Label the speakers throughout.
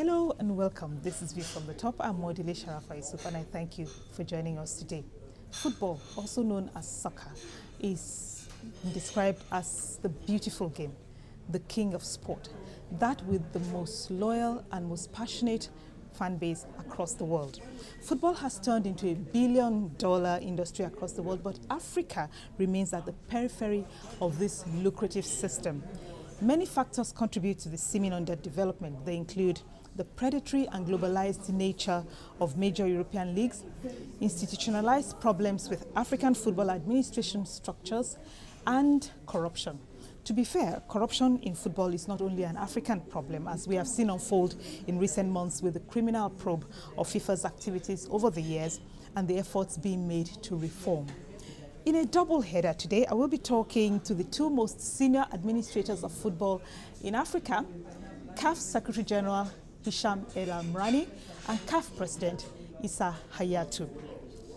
Speaker 1: Hello and welcome. This is View from the Top. I'm Modile Sharafa Yusuf and I thank you for joining us today. Football, also known as soccer, is described as the beautiful game, the king of sport, that with the most loyal and most passionate fan base across the world. Football has turned into a billion-dollar industry across the world, but Africa remains at the periphery of this lucrative system. Many factors contribute to the seeming underdevelopment. They include the predatory and globalized nature of major European leagues, institutionalized problems with African football administration structures, and corruption. To be fair, corruption in football is not only an African problem, as we have seen unfold in recent months with the criminal probe of FIFA's activities over the years and the efforts being made to reform. In a double header today, I will be talking to the two most senior administrators of football in Africa, CAF Secretary General Hisham El Amrani and CAF President Issa Hayatou.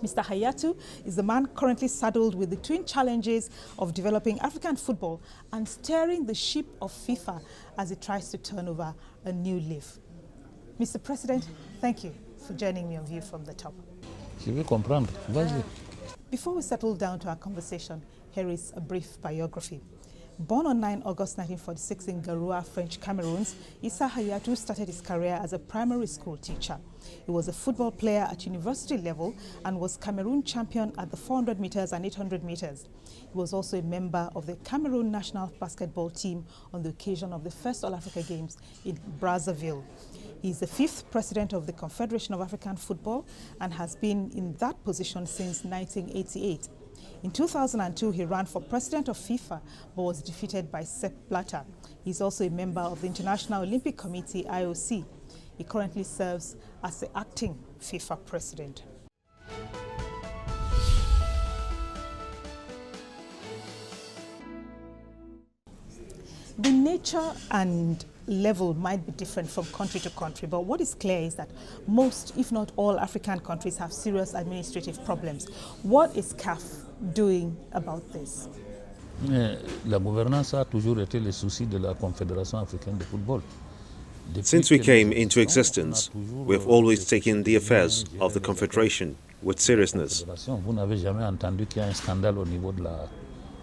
Speaker 1: Mr. Hayatou is the man currently saddled with the twin challenges of developing African football and steering the ship of FIFA as it tries to turn over a new leaf. Mr. President, thank you for joining me on View from the Top.
Speaker 2: Je veux comprendre. Vas-y.
Speaker 1: Before we settle down to our conversation, here is a brief biography. Born on 9 August 1946 in Garoua, French Cameroons, Issa Hayatou started his career as a primary school teacher. He was a football player at university level and was Cameroon champion at the 400 meters and 800 meters. He was also a member of the Cameroon national basketball team on the occasion of the first All-Africa Games in Brazzaville. He is the 5th president of the Confederation of African Football and has been in that position since 1988. In 2002, he ran for president of FIFA but was defeated by Sepp Blatter. He is also a member of the International Olympic Committee, IOC. He currently serves as the acting FIFA president. The nature and level might be different from country to country, but what is clear is that most, if not all, African countries have serious administrative problems. What is CAF doing about this?
Speaker 2: La gouvernance a toujours été le souci de la Confédération africaine de football.
Speaker 3: Since we came into existence, we have always taken the affairs of the Confederation with seriousness.
Speaker 2: Vous n'avez jamais entendu qu'il y a un scandale au niveau de la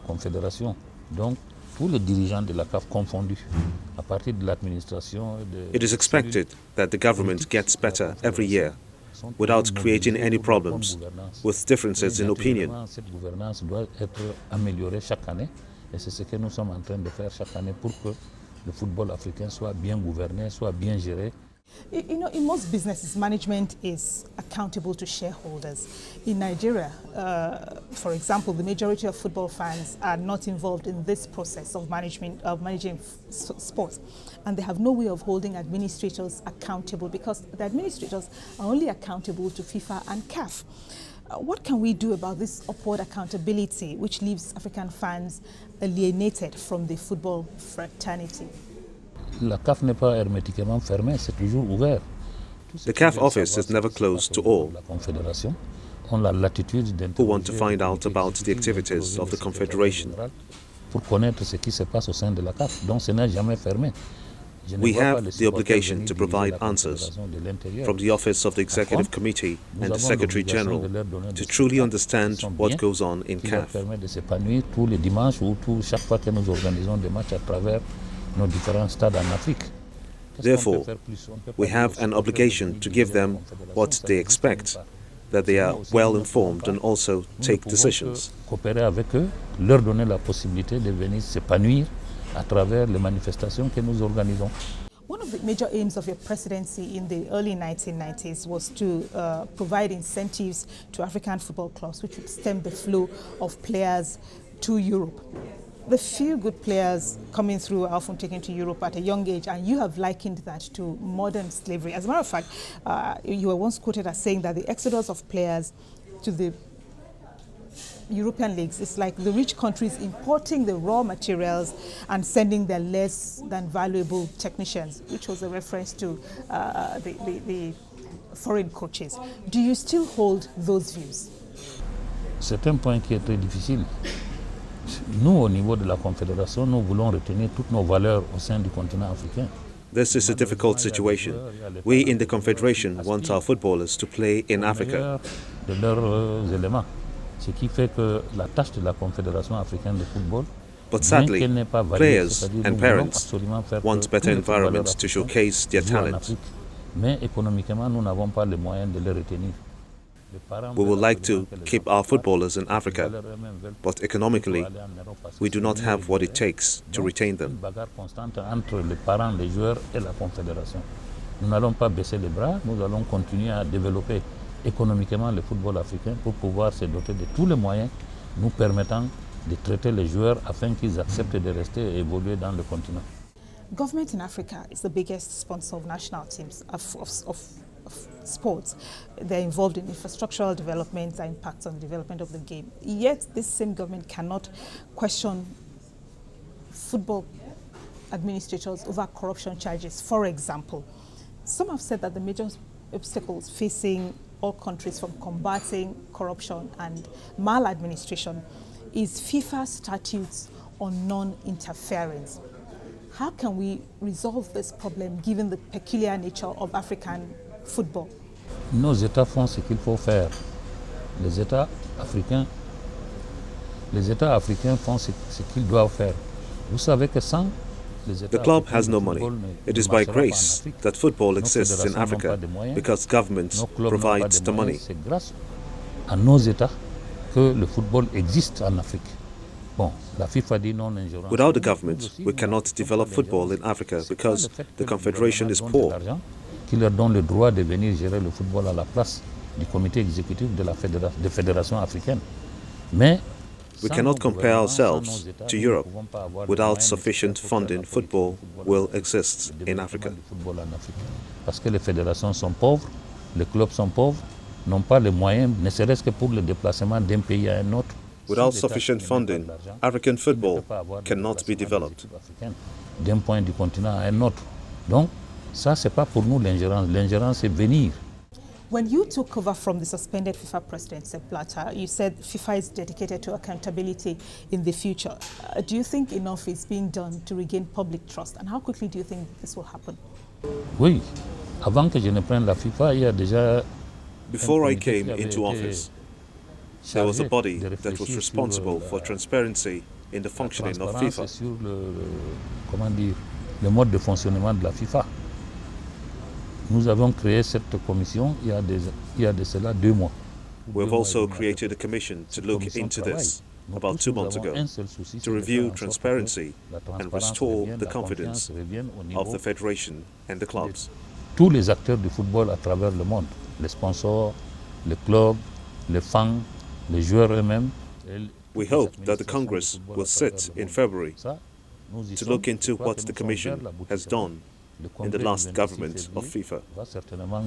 Speaker 2: Confédération. Donc, tous les dirigeants de la CAF confondus, à partir de l'administration.
Speaker 3: It is expected that the government gets better every year without creating any problems with differences in opinion.
Speaker 2: Cette gouvernance doit être améliorée chaque année et c'est ce que nous sommes en train de faire chaque année pour que le football africain soit bien gouverné, soit bien géré.
Speaker 1: You know, in most businesses, management is accountable to shareholders. In Nigeria, for example, the majority of football fans are not involved in this process of managing sports, and they have no way of holding administrators accountable because the administrators are only accountable to FIFA and CAF. What can we do about this upward accountability, which leaves African fans alienated from the football fraternity?
Speaker 2: La CAF n'est pas hermétiquement fermée, c'est toujours ouvert.
Speaker 3: The CAF office is never closed to all who want to find out about the activities of the Confederation.
Speaker 2: Pour connaître ce qui se passe au sein de la CAF, donc ce n'est jamais fermé.
Speaker 3: We have the obligation to provide answers from the Office of the Executive Committee and the Secretary General to truly understand what goes on in CAF.
Speaker 2: permet de s'épanouir tous les dimanches ou chaque fois que nous organisons des matchs à travers nos différents stades en Afrique.
Speaker 3: Therefore, we have an obligation to give them what they expect, that they are well informed and also take decisions.
Speaker 2: Coopérer avec eux, leur donner la possibilité de venir s'épanouir à travers les manifestations que nous organisons.
Speaker 1: One of the major aims of your presidency in the early 1990s was to provide incentives to African football clubs, which would stem the flow of players to Europe. The few good players coming through are often taken to Europe at a young age, and you have likened that to modern slavery. As a matter of fact, you were once quoted as saying that the exodus of players to the European leagues is like the rich countries importing the raw materials and sending their less than valuable technicians, which was a reference to the foreign coaches. Do you still hold those views?
Speaker 2: C'est un point qui est très difficile. Nous, au niveau de la Confédération, nous voulons retenir toutes nos valeurs au sein du continent africain.
Speaker 3: This is a difficult situation. We in the Confederation want our footballers to play in Africa. But sadly, players and parents want better environments to showcase their talent. We would like to keep our footballers in Africa, but economically, we do not have what it takes to retain them.
Speaker 2: Nous n'allons pas baisser les bras, nous allons continuer à développer économiquement le football africain pour pouvoir se doter de tous les moyens nous permettant de traiter les joueurs afin qu'ils acceptent de rester et évoluer dans le continent.
Speaker 1: Government in Africa is the biggest sponsor of national teams of sports. They're involved in infrastructural development that impacts on the development of the game. Yet this same government cannot question football administrators over corruption charges. For example, some have said that the major obstacles facing all countries from combating corruption and maladministration is FIFA statutes on non-interference. How can we resolve this problem given the peculiar nature of African football?
Speaker 2: Nos États font ce qu'il faut faire. Les États africains font ce qu'ils doivent faire. Vous savez que sans
Speaker 3: the club has no money. It is by grace that football exists in Africa because government provides the money.
Speaker 2: C'est grâce à nos États que le football existe en Afrique. Bon, la FIFA dit non ingérence.
Speaker 3: Without the government, we cannot develop football in Africa because the Confederation is poor.
Speaker 2: Qui leur donne le droit de venir gérer le football à la place du comité exécutif de la fédération africaine. Mais
Speaker 3: we cannot compare ourselves to Europe. Without sufficient funding, football will exist in Africa.
Speaker 2: Parce que les fédérations sont pauvres, les clubs sont pauvres, n'ont pas les moyens, ne serait-ce que pour le déplacement d'un pays à un autre.
Speaker 3: Without sufficient funding, African football cannot be developed.
Speaker 2: D'un point du continent à un autre. Donc, ça, c'est pas pour nous l'ingérence. L'ingérence, c'est venir.
Speaker 1: When you took over from the suspended FIFA president, Sepp Blatter, you said FIFA is dedicated to accountability in the future. Do you think enough is being done to regain public trust? And how quickly do you think this will happen?
Speaker 2: Oui. Avant que je ne prenne la FIFA, il y a déjà...
Speaker 3: Before I came into office, there was a body that was responsible for transparency in the functioning of FIFA.
Speaker 2: Sur le mode de fonctionnement de la FIFA. Nous avons créé cette commission il y a de cela 2 mois.
Speaker 3: We have also created a commission to look into this about 2 months ago, to review transparency and restore the confidence of the federation and the clubs.
Speaker 2: Tous les acteurs du football à travers le monde, les sponsors, les clubs, les fans, les joueurs eux-mêmes.
Speaker 3: We hope that the Congress will sit in February to look into what the Commission has done in the last government of FIFA.
Speaker 2: Va certainement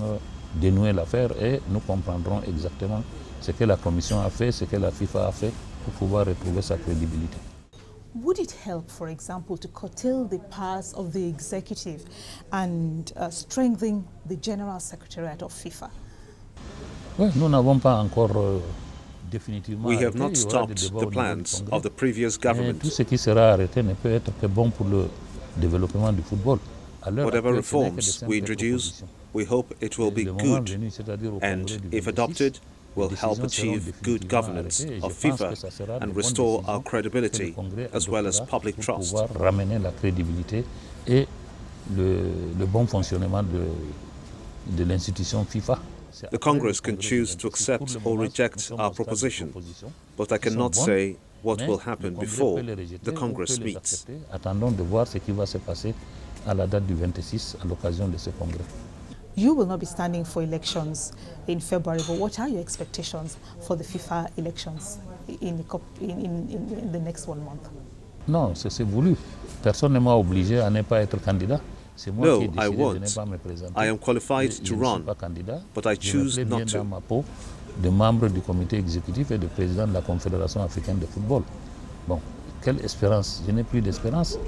Speaker 2: dénouer l'affaire et nous comprendrons exactement ce que la Commission a fait, ce que la FIFA a fait pour pouvoir retrouver sa crédibilité.
Speaker 1: Would it help, for example, to curtail the powers of the executive and strengthen the General Secretariat of FIFA?
Speaker 2: Oui, nous n'avons pas encore définitivement
Speaker 3: We have not stopped the plans of the previous government.
Speaker 2: Tout ce qui sera arrêté ne peut être que bon pour le développement du football.
Speaker 3: Whatever reforms we introduce, we hope it will be good, and if adopted, will help achieve good governance of FIFA and restore our credibility as well as public trust.
Speaker 2: Ramener la crédibilité et le bon fonctionnement de l'institution FIFA.
Speaker 3: The Congress can choose to accept or reject our proposition, but I cannot say what will happen before the Congress meets.
Speaker 2: Attendons de voir ce qui va se passer à la date du 26 à l'occasion de ce congrès.
Speaker 1: You will not be standing for elections in February, but what are your expectations for the FIFA elections in the next 1 month?
Speaker 2: Non, c'est voulu. Personne ne m'a obligé à ne pas être candidat. C'est moi qui ai décidé de ne pas me présenter.
Speaker 3: I am qualified to run, but I choose not to.
Speaker 2: Dans ma peau de membre du comité exécutif et de président de la Confédération africaine de football. Bon, quelle espérance? Je n'ai plus d'espérance.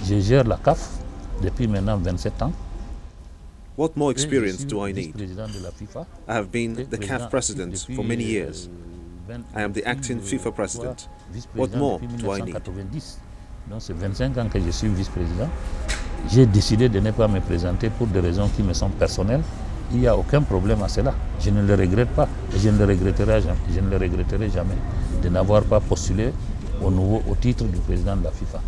Speaker 2: Je gère la CAF depuis maintenant 27 ans.
Speaker 3: What more experience do I need? I have been the CAF president for many years. I am the acting FIFA president. What more do I need?
Speaker 2: Donc c'est 25 ans que je suis vice-président. j'ai décidé de ne pas me présenter pour des raisons qui me sont personnelles. Il n'y a aucun problème à cela. Je ne le regrette pas et je ne le regretterai jamais de n'avoir pas postulé au titre du président de la FIFA.